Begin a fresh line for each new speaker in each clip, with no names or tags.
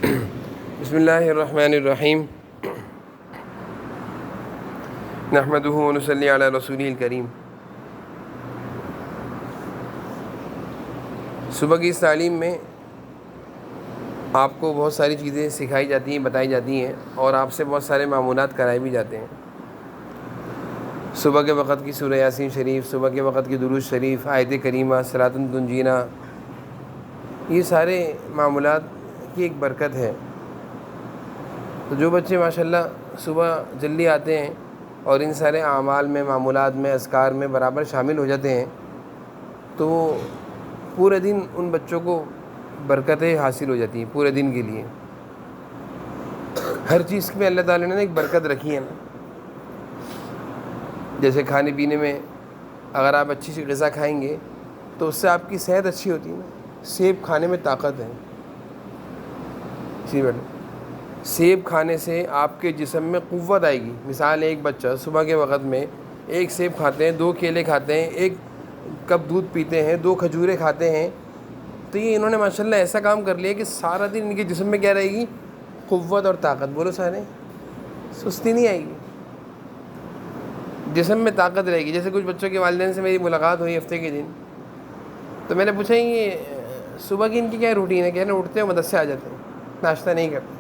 بسم اللہ الرحمن الرحیم نحمدہ ونصلی علی رسولہ الکریم۔ صبح کی اس تعلیم میں آپ کو بہت ساری چیزیں سکھائی جاتی ہیں، بتائی جاتی ہیں، اور آپ سے بہت سارے معمولات کرائے بھی جاتے ہیں۔ صبح کے وقت کی سورہ یاسین شریف، صبح کے وقت کی درود شریف، آیت کریمہ، صراط تنجینا، یہ سارے معمولات کی ایک برکت ہے۔ تو جو بچے ماشاءاللہ صبح جلدی آتے ہیں اور ان سارے اعمال میں، معمولات میں، اذکار میں برابر شامل ہو جاتے ہیں، تو پورے دن ان بچوں کو برکتیں حاصل ہو جاتی ہیں پورے دن کے لیے۔ ہر چیز میں اللہ تعالیٰ نے ایک برکت رکھی ہے نا۔ جیسے کھانے پینے میں اگر آپ اچھی سی غذا کھائیں گے تو اس سے آپ کی صحت اچھی ہوتی ہے نا۔ سیب کھانے میں طاقت ہے، سیب کھانے سے آپ کے جسم میں قوت آئے گی۔ مثال ایک بچہ صبح کے وقت میں ایک سیب کھاتے ہیں، 2 کیلے کھاتے ہیں، 1 کپ دودھ پیتے ہیں، 2 کھجوریں کھاتے ہیں، تو یہ انہوں نے ماشاءاللہ ایسا کام کر لیا کہ سارا دن ان کے جسم میں کیا رہے گی؟ قوت اور طاقت۔ بولو سارے، سستی نہیں آئے گی، جسم میں طاقت رہے گی۔ جیسے کچھ بچوں کے والدین سے میری ملاقات ہوئی ہفتے کے دن، تو میں نے پوچھا یہ صبح کی ان کی کیا روٹین ہے؟ کہنے اٹھتے ہیں مدرسے آ جاتے ہیں، ناشتہ نہیں کرتے۔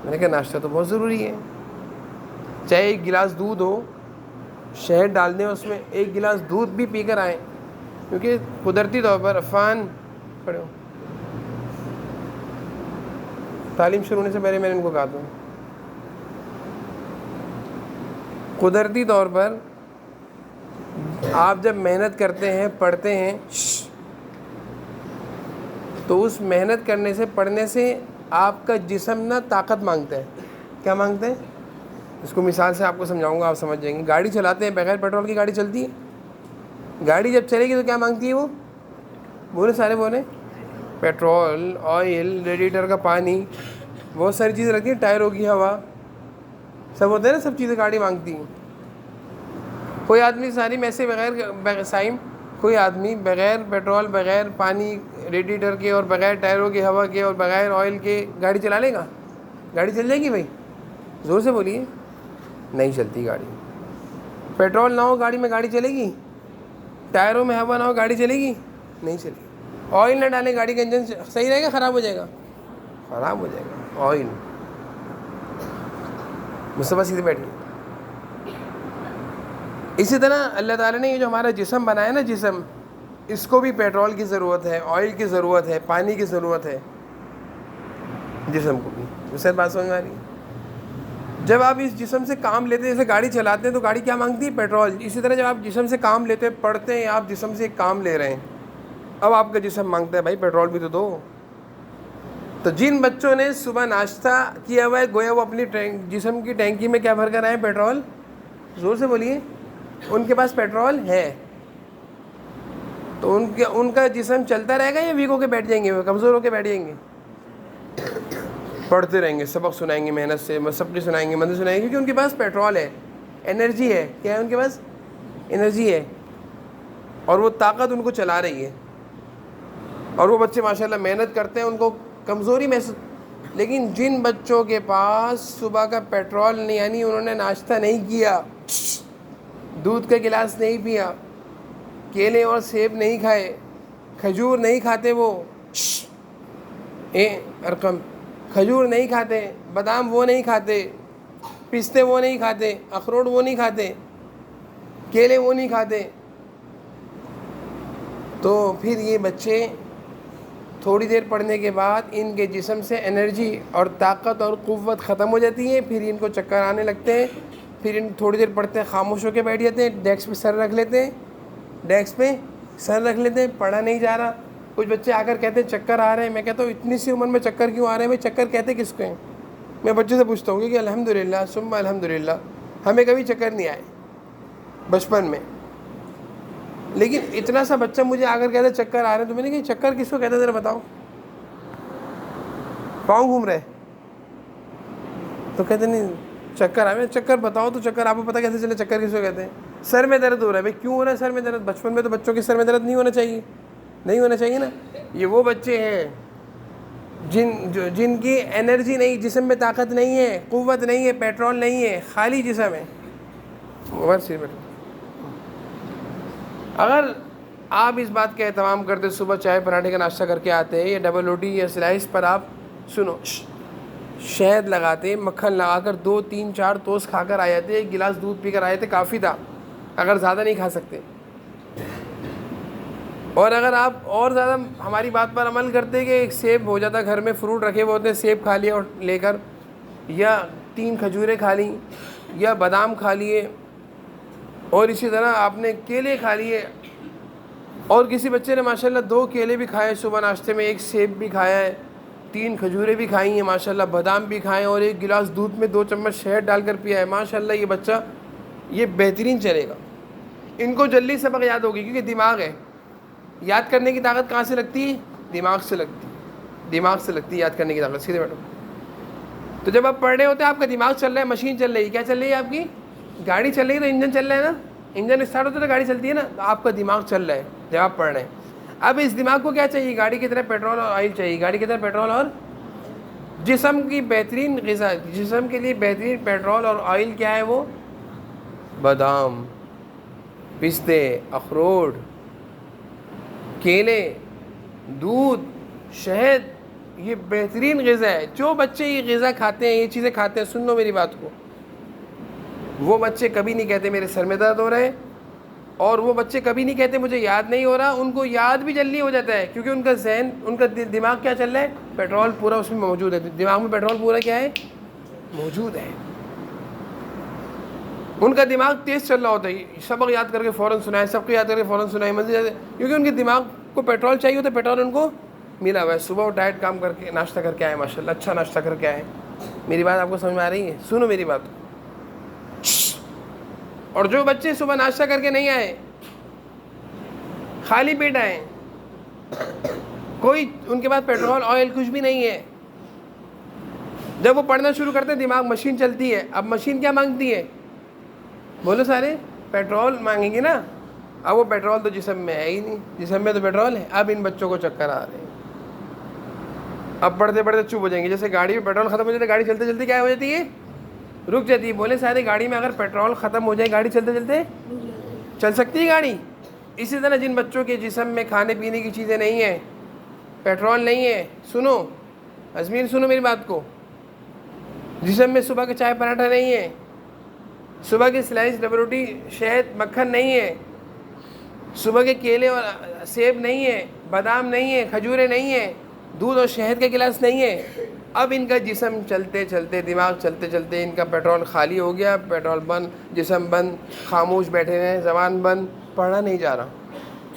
میں نے کہا ناشتہ تو بہت ضروری ہے، چاہے 1 گلاس دودھ ہو، شہد ڈال دیں اس میں، 1 گلاس دودھ بھی پی کر آئیں، کیونکہ قدرتی طور پر عفان کھڑے ہو، تعلیم شروع ہونے سے پہلے میں نے ان کو کہا تھا، قدرتی طور پر آپ جب محنت کرتے ہیں، پڑھتے ہیں، تو اس محنت کرنے سے، پڑھنے سے آپ کا جسم نا طاقت مانگتا ہے۔ کیا مانگتا ہے؟ اس کو مثال سے آپ کو سمجھاؤں گا، آپ سمجھ جائیں گے۔ گاڑی چلاتے ہیں، بغیر پیٹرول کی گاڑی چلتی ہے؟ گاڑی جب چلے گی تو کیا مانگتی ہے وہ؟ بولے سارے بولے، پیٹرول، آئل، ریڈیٹر کا پانی، بہت ساری چیزیں رکھتی ہیں، ٹائروں کی ہوا، سب ہوتے ہیں نا، سب چیزیں گاڑی مانگتی ہیں۔ کوئی آدمی ساری میں سے کوئی آدمی بغیر پیٹرول، بغیر پانی، ریڈیٹر کے، اور بغیر ٹائروں کی ہوا کے، اور بغیر آئل کے گاڑی چلا لے گا؟ گاڑی چل جائے گی بھائی؟ زور سے بولیے، نہیں چلتی گاڑی۔ پیٹرول نہ ہو گاڑی میں، گاڑی چلے گی؟ ٹائروں میں ہوا نہ ہو، گاڑی چلے گی؟ نہیں چلے گی۔ آئل نہ ڈالیں گاڑی کا انجن صحیح رہے گا، خراب ہو جائے گا؟ خراب ہو جائے گا۔ آئل، مصطفیٰ سیدھے بیٹھیے۔ اسی طرح اللہ تعالیٰ نے یہ جو ہمارا جسم بنایا نا، جسم، اس کو بھی پیٹرول کی ضرورت ہے، آئل کی ضرورت ہے، پانی کی ضرورت ہے، جسم کو بھی۔ دوسری بات سمجھ میں آ رہی ہے؟ جب آپ اس جسم سے کام لیتے ہیں، جیسے گاڑی چلاتے ہیں تو گاڑی کیا مانگتی ہے؟ پیٹرول۔ اسی طرح جب آپ جسم سے کام لیتے ہیں، پڑھتے ہیں، آپ جسم سے ایک کام لے رہے ہیں، اب آپ کا جسم مانگتا ہے بھائی پیٹرول بھی تو دو۔ تو جن بچوں نے صبح ناشتہ کیا ہوا ہے، گویا وہ اپنی جسم کی ٹینکی میں کیا بھر کر آئے؟ پیٹرول۔ زور سے بولیے، ان کے پاس پیٹرول ہے، تو ان کا جسم چلتا رہے گا یا ویک ہو کے بیٹھ جائیں گے، کمزور ہو کے بیٹھ جائیں گے؟ پڑھتے رہیں گے، سبق سنائیں گے، محنت سے سبق سنائیں گے، مدد سنائیں گے، کیونکہ ان کے پاس پیٹرول ہے، انرجی ہے۔ کیا ہے ان کے پاس؟ انرجی ہے، اور وہ طاقت ان کو چلا رہی ہے۔ اور وہ بچے ماشاءاللہ محنت کرتے ہیں، ان کو کمزوری محسوس۔ لیکن جن بچوں کے پاس صبح کا پیٹرول نہیں، یعنی انہوں نے ناشتہ نہیں کیا، دودھ کا گلاس نہیں پیا، کیلے اور سیب نہیں کھائے، کھجور نہیں کھاتے، وہ ارقم کھجور نہیں کھاتے، بادام وہ نہیں کھاتے، پستے وہ نہیں کھاتے، اخروٹ وہ نہیں کھاتے، کیلے وہ نہیں کھاتے، تو پھر یہ بچے تھوڑی دیر پڑھنے کے بعد ان کے جسم سے انرجی اور طاقت اور قوت ختم ہو جاتی ہے، پھر ان کو چکر آنے لگتے ہیں، پھر ان تھوڑی دیر پڑھتے ہیں، خاموش ہو کے بیٹھ جاتے ہیں، ڈیسک پہ سر رکھ لیتے ہیں، پڑھا نہیں جا رہا۔ کچھ بچے آ کر کہتے ہیں چکر آ رہے ہیں، میں کہتا ہوں اتنی سی عمر میں چکر کیوں آ رہے ہیں بھائی؟ چکر کہتے کس کو ہیں؟ میں بچے سے پوچھتا ہوں کہ الحمدللہ ثم الحمدللہ ہمیں کبھی چکر نہیں آئے بچپن میں، لیکن اتنا سا بچہ مجھے آ کر کہتا ہے چکر آ رہے ہیں، تو میں نے کہا چکر کس کو کہتا ہے ذرا بتاؤ؟ پاؤں گھوم رہے، تو کہتے نہیں چکر آئے۔ چکر بتاؤ تو چکر آپ کو پتہ کیسے چلے چکر کس کو کہتے ہیں؟ سر میں درد ہو رہا ہے بھائی، کیوں ہو رہا ہے سر میں درد؟ بچپن میں تو بچوں کے سر میں درد نہیں ہونا چاہیے، نہیں ہونا چاہیے نا۔ یہ وہ بچے ہیں جن کی انرجی نہیں، جسم میں طاقت نہیں ہے، قوت نہیں ہے، پیٹرول نہیں ہے، خالی جسم ہے. اگر آپ اس بات کا اہتمام کرتے، صبح چائے پراٹھے کا ناشتہ کر کے آتے ہیں یا ڈبل روٹی یا سلائس پر آپ شہد لگاتے، مکھن لگا کر 2 3 4 ٹوسٹ کھا کر آ جاتے، 1 گلاس دودھ پی کر آئے تھے، کافی تھا اگر زیادہ نہیں کھا سکتے. اور اگر آپ اور زیادہ ہماری بات پر عمل کرتے کہ ایک سیب ہو جاتا، گھر میں فروٹ رکھے ہوئے ہوتے، سیب کھا لیا اور لے کر، یا 3 کھجوریں کھا لیں، یا بادام کھا لیے، اور اسی طرح آپ نے کیلے کھا لیے. اور کسی بچے نے ماشاءاللہ 2 کیلے بھی کھائے صبح ناشتے میں، 1 سیب بھی کھایا ہے، 3 کھجوریں بھی کھائی ہیں ماشاءاللہ، بادام بھی کھائے ہیں، اور 1 گلاس دودھ میں 2 چمچ شہد ڈال کر پیا ہے، ماشاءاللہ یہ بچہ یہ بہترین چلے گا. ان کو جلدی سبق یاد ہوگی، کیونکہ دماغ ہے. یاد کرنے کی طاقت کہاں سے لگتی ہے؟ دماغ سے لگتی ہے، دماغ سے لگتی ہے یاد کرنے کی طاقت. سیدھے بیٹھو. تو جب آپ پڑھ رہے ہوتے ہیں، آپ کا دماغ چل رہا ہے، مشین چل رہی ہے. کیا چل رہی ہے آپ کی؟ گاڑی چل رہی ہے، تو انجن چل رہا ہے نا. انجن اسٹارٹ ہوتا ہے تو گاڑی چلتی ہے نا. تو آپ کا دماغ چل رہا ہے جب آپ پڑھ رہے ہیں. اب اس دماغ کو کیا چاہیے؟ گاڑی کی طرح پیٹرول اور آئل چاہیے. گاڑی کی طرح پیٹرول اور جسم کی بہترین غذا، جسم کے لیے بہترین پیٹرول اور آئل کیا ہے؟ وہ بادام، پستے، اخروٹ، کیلے، دودھ، شہد. یہ بہترین غذا ہے. جو بچے یہ غذا کھاتے ہیں، یہ چیزیں کھاتے ہیں، سن لو میری بات کو، وہ بچے کبھی نہیں کہتے میرے سر میں درد ہو رہا ہے، اور وہ بچے کبھی نہیں کہتے مجھے یاد نہیں ہو رہا. ان کو یاد بھی جلدی ہو جاتا ہے، کیونکہ ان کا ذہن، ان کا دماغ کیا چل رہا ہے؟ پیٹرول پورا اس میں موجود ہے. دماغ میں پیٹرول پورا کیا ہے؟ موجود ہے. ان کا دماغ تیز چل رہا ہوتا ہے. سبق یاد کر کے فوراً سنائے، سب کو یاد کر کے فوراً سنائے، کیونکہ ان کے دماغ کو پیٹرول چاہیے ہوتا ہے. پیٹرول ان کو ملا ہوا ہے. صبح وہ ڈائٹ کام کر کے ناشتہ کر کے آئے، ماشاءاللہ اچھا ناشتہ کر کے آئے. میری بات آپ کو سمجھ میں آ رہی ہے؟ سنو میری بات. اور جو بچے صبح ناشتہ کر کے نہیں آئے، خالی پیٹ آئے، کوئی ان کے پاس پیٹرول آئل کچھ بھی نہیں ہے، جب وہ پڑھنا شروع کرتے ہیں دماغ مشین چلتی ہے. اب مشین کیا مانگتی ہے؟ بولو سارے، پیٹرول مانگیں گے نا. اب وہ پیٹرول تو جسم میں ہے ہی نہیں، جسم میں تو پیٹرول ہے. اب ان بچوں کو چکر آ رہے ہیں، اب پڑھتے پڑھتے چپ ہو جائیں گے. جیسے گاڑی میں پیٹرول ختم ہو جاتا ہے، گاڑی چلتے چلتے کیا ہو جاتی ہے؟ رک جاتی ہے. بولے سارے، گاڑی میں اگر پیٹرول ختم ہو جائے، گاڑی چلتے چلتے چل سکتی ہے گاڑی؟ اسی طرح جن بچوں کے جسم میں کھانے پینے کی چیزیں نہیں ہیں، پیٹرول نہیں ہے، سنو ازمیر، سنو میری بات کو، جسم میں صبح کا چائے پراٹھا نہیں ہے، صبح کی سلائس ڈبل روٹی شہد مکھن نہیں ہے، صبح کے کیلے اور سیب نہیں ہے، بادام نہیں ہے، کھجوریں نہیں ہیں، دودھ اور شہد کا گلاس نہیں ہے. اب ان کا جسم چلتے چلتے، دماغ چلتے چلتے، ان کا پیٹرول خالی ہو گیا، پیٹرول بند، جسم بند، خاموش بیٹھے ہیں، زبان بند، پڑھا نہیں جا رہا.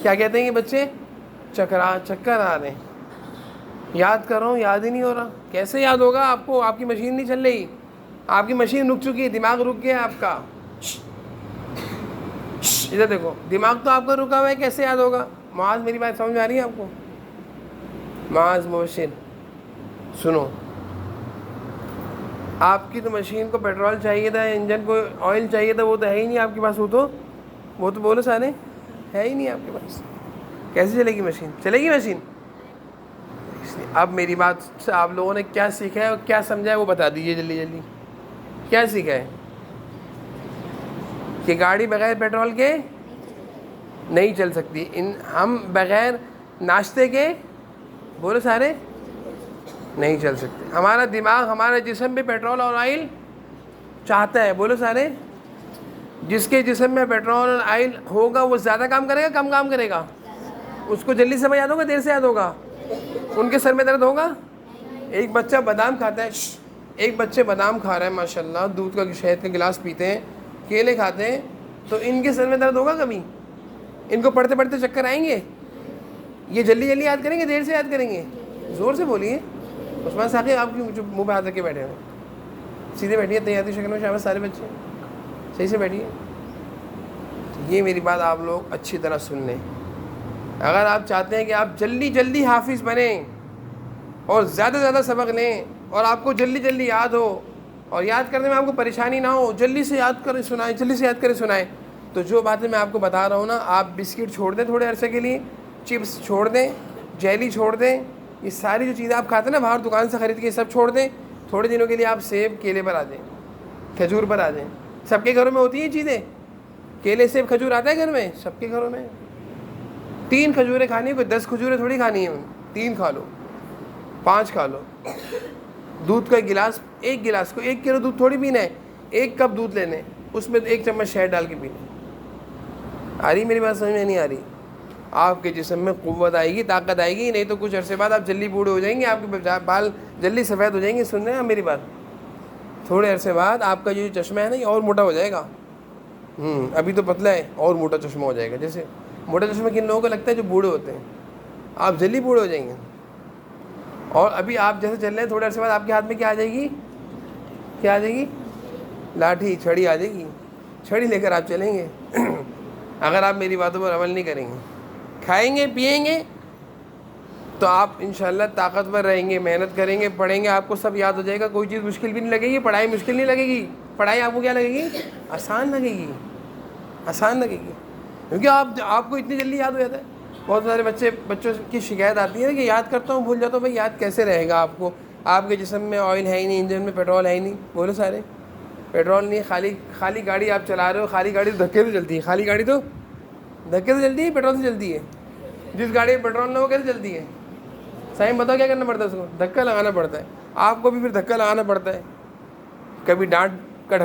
کیا کہتے ہیں یہ بچے؟ چکر آ رہے ہیں. یاد کر رہا ہوں، یاد ہی نہیں ہو رہا. کیسے یاد ہوگا آپ کو؟ آپ کی مشین نہیں چل رہی، آپ کی مشین رک چکی ہے، دماغ رک گیا آپ کا. ادھر دیکھو، دماغ تو آپ کا رکا ہوا ہے، کیسے یاد ہوگا؟ معاذ، میری بات سمجھ میں آ رہی ہے آپ کو؟ معاذ، مبشر، سنو، آپ کی تو مشین کو پیٹرول چاہیے تھا، انجن کو آئل چاہیے تھا، وہ تو ہے ہی نہیں آپ کے پاس. وہ تو بولو سارے، ہے ہی نہیں آپ کے پاس. کیسے چلے گی مشین؟ چلے گی مشین؟ اب میری بات سے آپ لوگوں نے کیا سیکھا ہے اور کیا سمجھا ہے وہ بتا دیجئے جلدی جلدی. کیا سیکھا ہے؟ کہ گاڑی بغیر پیٹرول کے نہیں چل سکتی. ہم بغیر ناشتے کے، بولو سارے، نہیں چل سکتے. ہمارا دماغ، ہمارا جسم بھی پیٹرول اور آئل چاہتا ہے. بولو سارے، جس کے جسم میں پیٹرول اور آئل ہوگا وہ زیادہ کام کرے گا، کم کام کرے گا؟ اس کو جلدی سے یاد ہوگا، دیر سے یاد ہوگا؟ ان کے سر میں درد ہوگا؟ ایک بچہ بادام کھاتا ہے، ایک بچے بادام کھا رہے ہیں ماشاءاللہ، دودھ کا شہد کا گلاس پیتے ہیں، کیلے کھاتے ہیں، تو ان کے سر میں درد ہوگا کبھی؟ ان کو پڑھتے پڑھتے چکر آئیں گے؟ یہ جلدی جلدی یاد کریں گے، دیر سے یاد کریں گے؟ زور سے بولیے. عثمان ساقی، آپ کی جو منہ پہ ہاتھ رکھ کے بیٹھے ہیں، سیدھے بیٹھیے، تیاری شکل میں شامل سارے بچے صحیح سے بیٹھیے. یہ میری بات آپ لوگ اچھی طرح سن لیں. اگر آپ چاہتے ہیں کہ آپ جلدی جلدی حافظ بنیں اور زیادہ زیادہ سبق لیں اور آپ کو جلدی جلدی یاد ہو اور یاد کرنے میں آپ کو پریشانی نہ ہو، جلدی سے یاد کریں سنائیں، جلدی سے یاد کریں سنائیں، تو جو باتیں میں آپ کو بتا رہا ہوں نا، آپ بسکٹ چھوڑ دیں تھوڑے عرصے کے لیے، چپس چھوڑ دیں، جیلی چھوڑ دیں، یہ ساری جو چیزیں آپ کھاتے ہیں نا باہر دکان سے خرید کے، سب چھوڑ دیں، تھوڑے دنوں کے لیے آپ سیب کیلے پر آ جائیں، کھجور پر آ جائیں. سب کے گھروں میں ہوتی ہیں یہ چیزیں، کیلے سیب کھجور آتا ہے گھر میں سب کے گھروں میں. 3 کھجوریں کھانی ہیں، کوئی 10 کھجوریں تھوڑی کھانی ہیں، 3 کھا لو، 5 کھا لو. دودھ کا گلاس، 1 گلاس کو 1 کلو دودھ تھوڑی پینا ہے، 1 کپ دودھ لینے، اس میں 1 چمچ شہد ڈال کے پینا. آ رہی میری بات سمجھ میں؟ نہیں آ رہی؟ آپ کے جسم میں قوت آئے گی، طاقت آئے گی. نہیں تو کچھ عرصے بعد آپ جلدی بوڑھے ہو جائیں گے، آپ کے بال جلدی سفید ہو جائیں گے. سن رہے ہیں میری بات؟ تھوڑے عرصے بعد آپ کا جو چشمہ ہے نا یہ اور موٹا ہو جائے گا. ابھی تو پتلا ہے، اور موٹا چشمہ ہو جائے گا. جیسے موٹا چشمہ کن لوگوں کو لگتا ہے؟ جو بوڑھے ہوتے ہیں. آپ جلدی بوڑھے ہو جائیں گے. اور ابھی آپ جیسے چل رہے ہیں، تھوڑے عرصے بعد آپ کے ہاتھ میں کیا آ جائے گی؟ کیا آ جائے گی؟ لاٹھی، چھڑی آ جائے گی. چھڑی لے کر آپ چلیں گے اگر آپ میری باتوں پر عمل نہیں کریں گے. کھائیں گے پیئیں گے تو آپ انشاءاللہ طاقتور رہیں گے، محنت کریں گے، پڑھیں گے، آپ کو سب یاد ہو جائے گا. کوئی چیز مشکل بھی نہیں لگے گی. پڑھائی مشکل نہیں لگے گی. پڑھائی آپ کو کیا لگے گی؟ آسان لگے گی. آسان لگے گی، کیونکہ آپ کو اتنی جلدی یاد ہو جاتا ہے. بہت سارے بچوں کی شکایت آتی ہے کہ یاد کرتا ہوں بھول جاتا ہوں. بھائی یاد کیسے رہے گا آپ کو؟ آپ کے جسم میں آئل ہے ہی نہیں، انجن میں پیٹرول ہے ہی نہیں. بولو سارے، پیٹرول نہیں. خالی گاڑی آپ چلا رہے ہو، خالی گاڑی تو دھکے سے چلتی ہے. خالی گاڑی تو دھکے سے چلتی ہے، پیٹرول سے چلتی ہے. جس گاڑی میں پیٹرول نہ ہو کیسے چلتی ہے؟ صحیح بتاؤ کیا کرنا پڑتا ہے؟ اس کو دھکا لگانا پڑتا ہے. آپ کو بھی پھر دھکا لگانا پڑتا ہے. کبھی ڈانٹ کا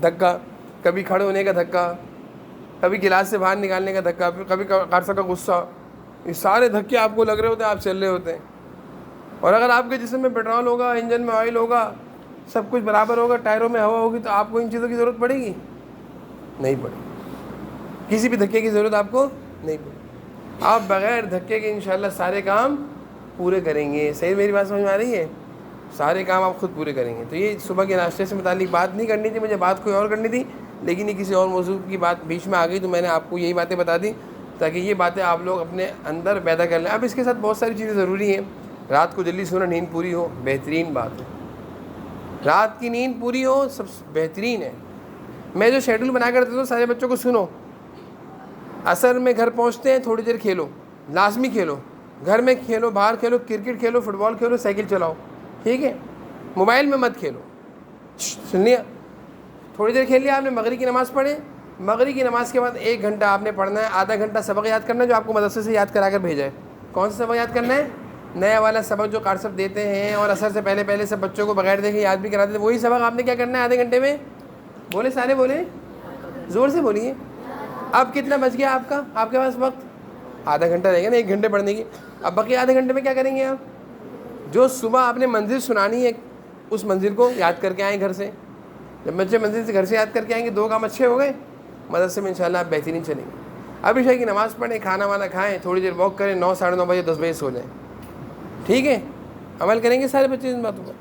دھکا، کبھی کھڑے ہونے کا دھکا، کبھی گلاس سے باہر نکالنے کا دھکا، کبھی قارصہ کا غصہ. یہ سارے دھکے آپ کو لگ رہے ہوتے ہیں، آپ چل رہے ہوتے ہیں. اور اگر آپ کے جسم میں پیٹرول ہوگا، انجن میں آئل ہوگا، سب کچھ برابر ہوگا، ٹائروں میں ہوا ہوگی، تو آپ کو ان چیزوں کی ضرورت پڑے گی؟ نہیں پڑے گی. کسی بھی دھکے کی ضرورت آپ کو نہیں پڑے گی. آپ بغیر دھکے کے انشاءاللہ سارے کام پورے کریں گے. صحیح میری بات سمجھ میں آ رہی ہے؟ سارے کام آپ خود پورے کریں گے. تو یہ صبح کے ناشتے سے متعلق بات نہیں کرنی تھی مجھے، بات کوئی اور کرنی تھی، لیکن یہ کسی اور موضوع کی بات بیچ میں آ گئی تو میں نے آپ کو یہی باتیں بتا دی تاکہ یہ باتیں آپ لوگ اپنے اندر پیدا کر لیں. اب اس کے ساتھ بہت ساری چیزیں ضروری ہیں. رات کو جلدی سونا، نیند پوری ہو، بہترین بات ہے. رات کی نیند پوری ہو سب بہترین ہے. میں جو شیڈول بنا کر دیتا ہوں سارے بچوں کو، سنو. عصر میں گھر پہنچتے ہیں، تھوڑی دیر کھیلو، لازمی کھیلو. گھر میں کھیلو، باہر کھیلو، کرکٹ کھیلو، فٹ بال کھیلو، سائیکل چلاؤ، ٹھیک ہے؟ موبائل میں مت کھیلو. سن لیا؟ تھوڑی دیر کھیل لیا آپ نے، مغرب کی نماز پڑھیں. مغرب کی نماز کے بعد 1 گھنٹہ آپ نے پڑھنا ہے. آدھا گھنٹہ سبق یاد کرنا ہے جو آپ کو مدرسے سے یاد کرا کر بھیجا ہے. کون سا سبق یاد کرنا ہے؟ نیا والا سبق جو قارص دیتے ہیں اور عصر سے پہلے سب بچوں کو بغیر دیکھے یاد بھی کراتے ہیں. وہی سبق آپ نے کیا کرنا ہے آدھے گھنٹے میں؟ بولے سارے، بولے زور سے بولیے. اب کتنا بچ گیا آپ کا؟ آپ کے پاس وقت آدھا گھنٹہ رہے گا نا 1 گھنٹے پڑھنے کی. اب باقی آدھے گھنٹے میں کیا کریں گے آپ؟ جو صبح آپ نے منزل سنانی ہے اس منزل کو یاد کر کے آئیں گھر سے. جب بچے منزل سے گھر سے یاد کر کے آئیں گے 2 کام اچھے ہو گئے. مدرسے میں انشاءاللہ آپ بہترین چلیں گے. اب عشاء کی نماز پڑھیں، کھانا وانا کھائیں، تھوڑی دیر واک کریں، 9 ساڑھے 9 بجے 10 بجے سو جائیں. ٹھیک ہے؟ عمل کریں گے سارے بچے ان باتوں پر.